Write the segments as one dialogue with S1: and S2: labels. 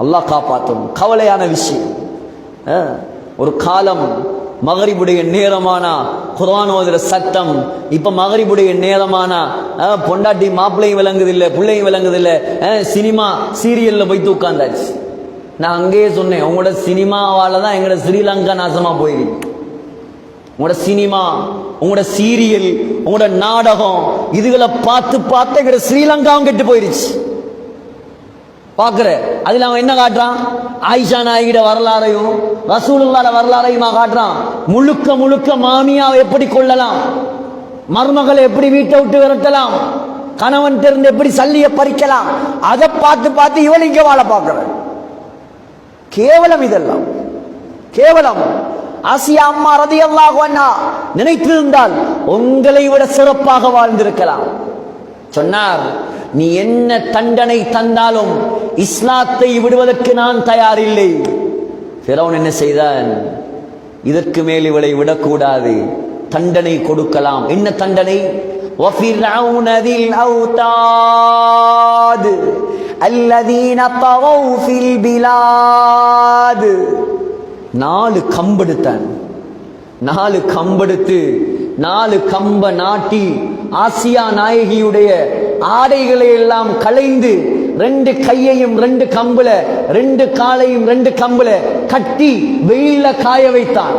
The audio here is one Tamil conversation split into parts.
S1: அல்லாஹ் காப்பாற்றும். கவலையான விஷயம். ஒரு காலம் மகரிபுடைய நேரமானா குர்ஆன் ஓதுற சத்தம், இப்ப மகரிபுடைய நேரமானா பொண்டாட்டி மாப்பிள்ளையும் விளங்குதில்லை, பிள்ளையும் விளங்குதில்லை, சினிமா சீரியல்ல போய் உட்கார்ந்தாச்சு. நான் அங்கேயே சொன்னேன், உங்களோட சினிமாவால தான் எங்களோட ஸ்ரீலங்கா நாசமா போயிருக்கு. உங்களோட சினிமா, உங்களோட சீரியல், உங்களோட நாடகம், இதுகளை பார்த்து பார்த்து எங்களோட ஸ்ரீலங்காவும் கெட்டு போயிருச்சு. பாக்குற அதுல அவன் என்ன காட்டுறான்? ஆயிஷா நாயகிட வரலாறையும் ரசூலுல்லாஹ் வரலாறையுமா காட்டுறான். முழுக்க முழுக்க மாமியாவை எப்படி கொள்ளலாம், மருமகளை எப்படி வீட்டை விட்டு விரட்டலாம், கணவன் இருந்து எப்படி சல்லிய பறிக்கலாம், அதை பார்த்து பார்த்து இவள் இங்க வாழ பார்க்கிற. கேவலம், இதெல்லாம் கேவலம். ஆசியா அம்மா ரலியல்லாஹு அன்ஹா நினைத்திருந்தால் உங்களை விட சிறப்பாக வாழ்ந்திருக்கலாம். சொன்னார், நீ என்ன தண்டனை தந்தாலும் இஸ்லாத்தை விடுவதற்கு நான் தயாரில்லை. ஃபிரௌன் என்ன செய்தான்? இதற்கு மேல் இவளை விடக்கூடாது, தண்டனை கொடுக்கலாம். என்ன தண்டனை? وَفِرْعَوْنَ ذِي الْأَوْتَادِ الَّذِينَ طَغَوْا فِي الْبِلَادِ. 4 கம்பெடுத்தான். 4 கம்பெடுத்து 4 கம்ப நாட்டி ஆசியா நாயகியுடைய ஆடைகளை எல்லாம் களைந்து 2 கையையும் 2 கம்புல 2 காலையும் 2 கம்புல கட்டி வெயில காய வைத்தான்.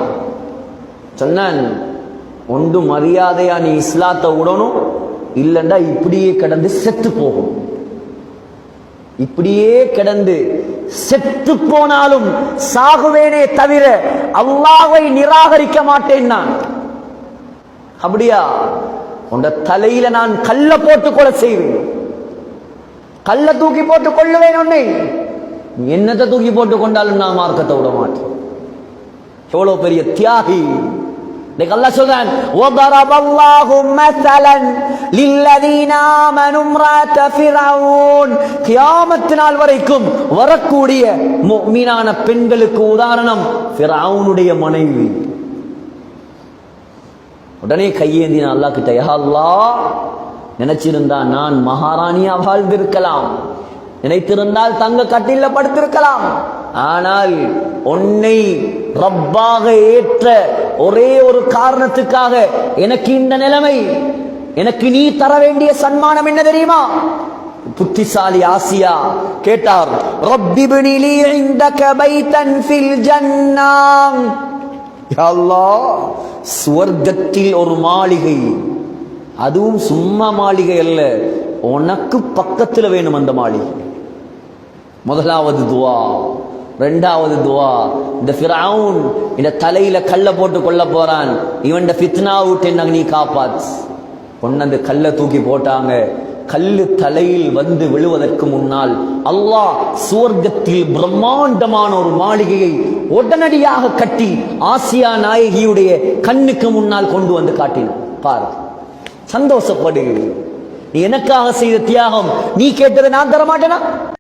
S1: சொன்னான், ஒன்று மரியாதையா நீ இஸ்லாத்தை விடணும், இல்லண்டா இப்படியே கிடந்து செத்து போகும். இப்படியே கிடந்து செத்து போனாலும் சாகுவேனே தவிர அல்லாஹ்வை நிராகரிக்க மாட்டேன் நான். அப்படியா? உண்ட தலையில நான் கல்ல போட்டு கொலை செய்வேன், கல்ல தூக்கி போட்டு கொள்ளுவேன். உன்னை என்னத்தை தூக்கி போட்டு கொண்டாலும் நான் மார்க்கத்தை விட மாட்டேன். எவ்வளவு பெரிய தியாகி! அல்லாஹ் சொல்றான், وَضَرَبَ اللَّهُ مَثَلًا لِلَّذِينَ آمَنُوا امْرَأَتَ فِرْعَوْنَ. கியாமத் நாள் வரைக்கும் வரக்கூடிய முஃமினான பெண்களுக்கு உதாரணம் ஃபிரௌனுடைய மனைவி. உடனே கையேந்தின அல்லாஹ் கிட்ட, யா அல்லாஹ், நினைச்சிருந்தா நான் மகாராணியா வாழ்ந்திருக்கலாம், நினைத்திருந்தால் தங்க கட்டில படுத்திருக்கலாம். ஆனால் உன்னை ரப்பாக ஏற்ற ஒரே ஒரு காரணத்துக்காக எனக்கு இந்த நிலைமை. எனக்கு நீ தர வேண்டிய சன்மானம் என்ன தெரியுமா? புத்திசாலி ஆசியா கேட்டார், ரப்பி இப்னி லீ இன்தக பைத்தன் ஃபில் ஜன்னah. யா அல்லாஹ், சுவர்க்கத்தில் ஒரு மாளிகை, அதுவும் சும்மா மாளிகை அல்ல, உனக்கு பக்கத்துல வேணும் அந்த மாளிகை. முதலாவது துவா. 2வது துவா, இந்த ஃபிரௌன் இந்த தலையில கல்ல போட்டு கொள்ள போறான், இவன் ஃபித்னா விட்டு என்ன நீ காப்பாத்து. கொண்டு கல்ல தூக்கி போட்டாங்க. கல்லு தலையில் வந்து விழுவதற்கு முன்னால் அல்லாஹ் சுவர்க்கத்தில் பிரம்மாண்டமான ஒரு மாளிகையை உடனடியாக கட்டி ஆசியா நாயகியுடைய கண்ணுக்கு முன்னால் கொண்டு வந்து காட்டினான். பாரு, சந்தோஷப்படு. நீ எனக்காக செய்த தியாகம், நீ கேட்டதை நான் தர மாட்டேனா?